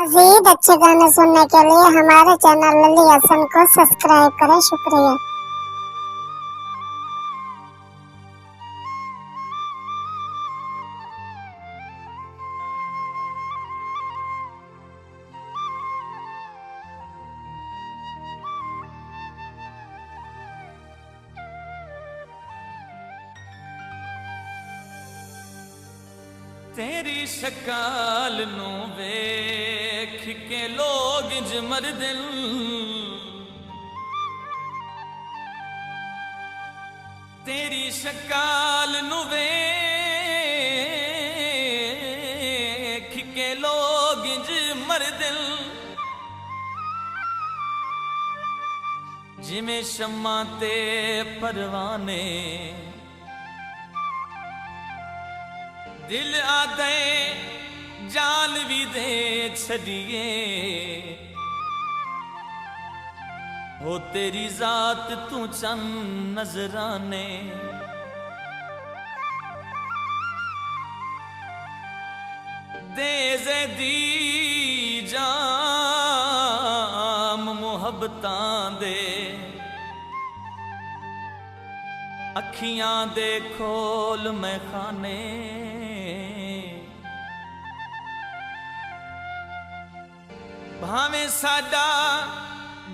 मजीद अच्छे गाने सुनने के लिए हमारे चैनल लली हसन को सब्सक्राइब करें। शुक्रिया। तेरी शकाल नू वेख के लोग जमर दिल, तेरी शकाल नू वेख के लोग जमर दिल, जिमें शम्मा ते परवाने दिल आदे जान भी दे छड़िए, हो तेरी जात तू चंद नजराने, दे दी जाम मुहब्बतां दे, अखियां दे खोल मैं खाने, भावें साडा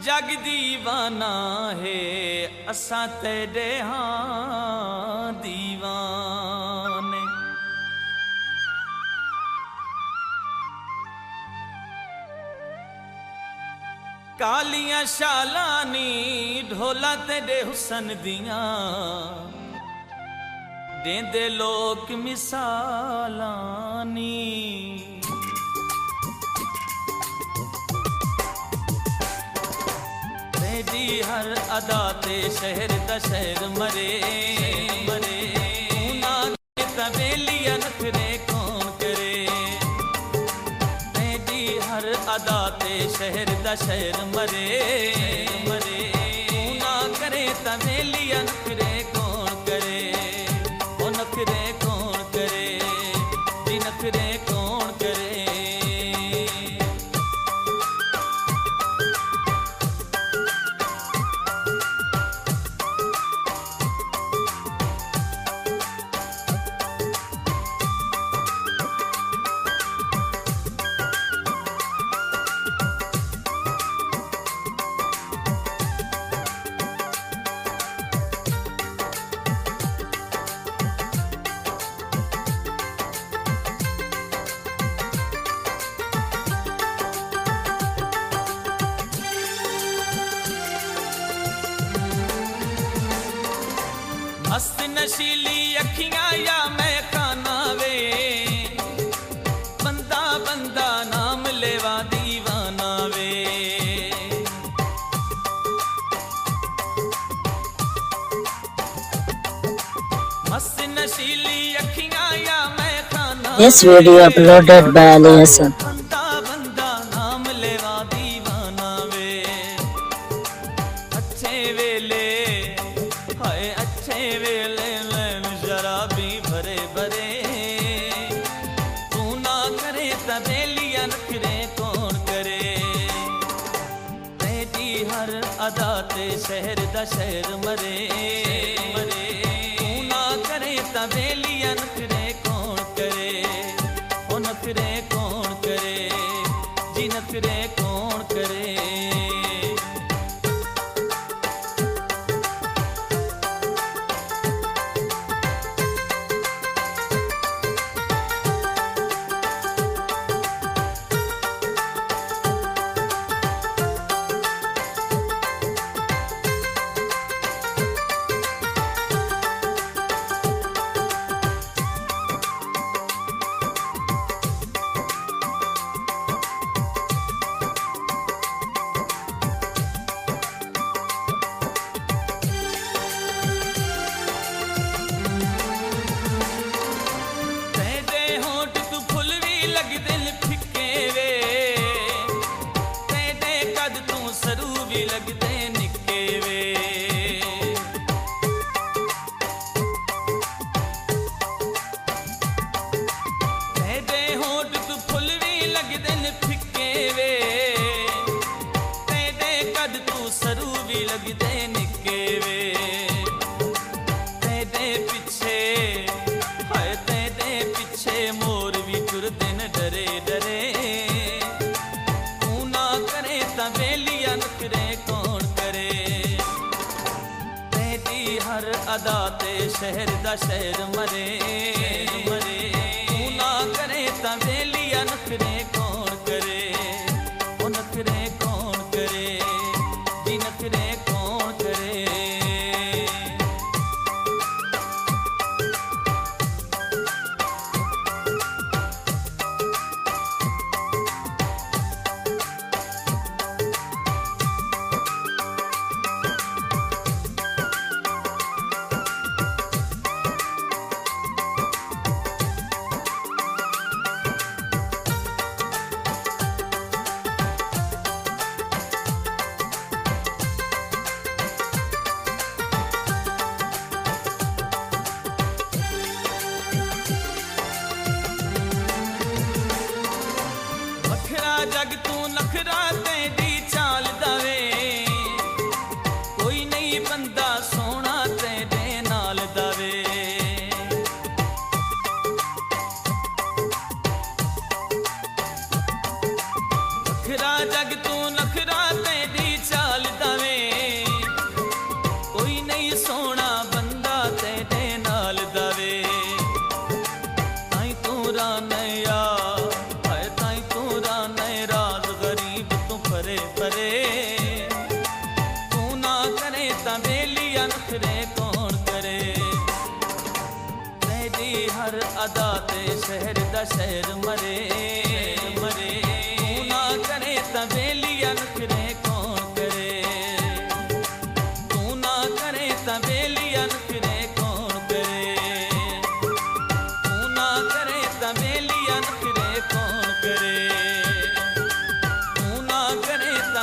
जग दीवाना है, असां तेरे हां दीवाने। कालियां शालानी ढोला तेरे हुसन दियां, देंदे लोक मिसालानी। तेरी हर अदा ते शहर दा शहर मरे मरे, ना तवेलिया नखरे कौन करे। तेरी हर अदा ते शहर दा शहर मरे मरे, ना करे तवेलिया नखरे कौन करे। ओ नखरे कौन करे जी, नखरे कौन करे। मस्त नशीली अखियां या मैं खाना वे, बंदा बंदा नाम लेवा दीवाना वे। मस्त नशीली अखियां या मैं खाना। This video uploaded by Ali Hassan. बंदा बंदा नाम लेवा दीवाना वे। अच्छे वेले हाय अच्छे वेले लैन शराबी भरे भरे, तू ना करे तवेलिया नखरे कौन करे। तेरी हर अदा ते शहर दा शहर मरे मरे, तू ना करे तवेलिया नखरे कौन करे। ओ नखरे कौन करे जी, नखरे कौन करे। शहर दा शहर मरे मरे तू ना करे तां वेलिया नखरे कौन करे ओ नखरे कौन करे जी नखरे कौन करे जग तू नखरा तेरी चाल दवे कोई नहीं बंदा सोना तेरे नाल दवे नखरा जग तू नखरा तेरी चाल दवे कोई नहीं सोना बंदा तेरे नाल दवे ताई तू रानया परे तू ना करे तां वेलिया नखरे कौन करे तेरी हर अदा ते शहर दा शहर मरे मरे तू ना करे तां वेलिया नखरे कौन करे तू ना करे तां वेलिया नखरे कौन करे तू ना करे तां वेलिया नखरे कौन करे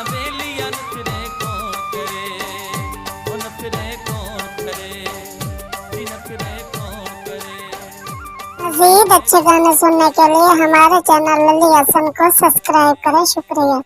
वेलिया नखरे कौन करे ओ नखरे कौन करे नखरे कौन करे। मज़ीद अच्छे गाने सुनने के लिए हमारे चैनल लली हसन को सब्सक्राइब करें। शुक्रिया।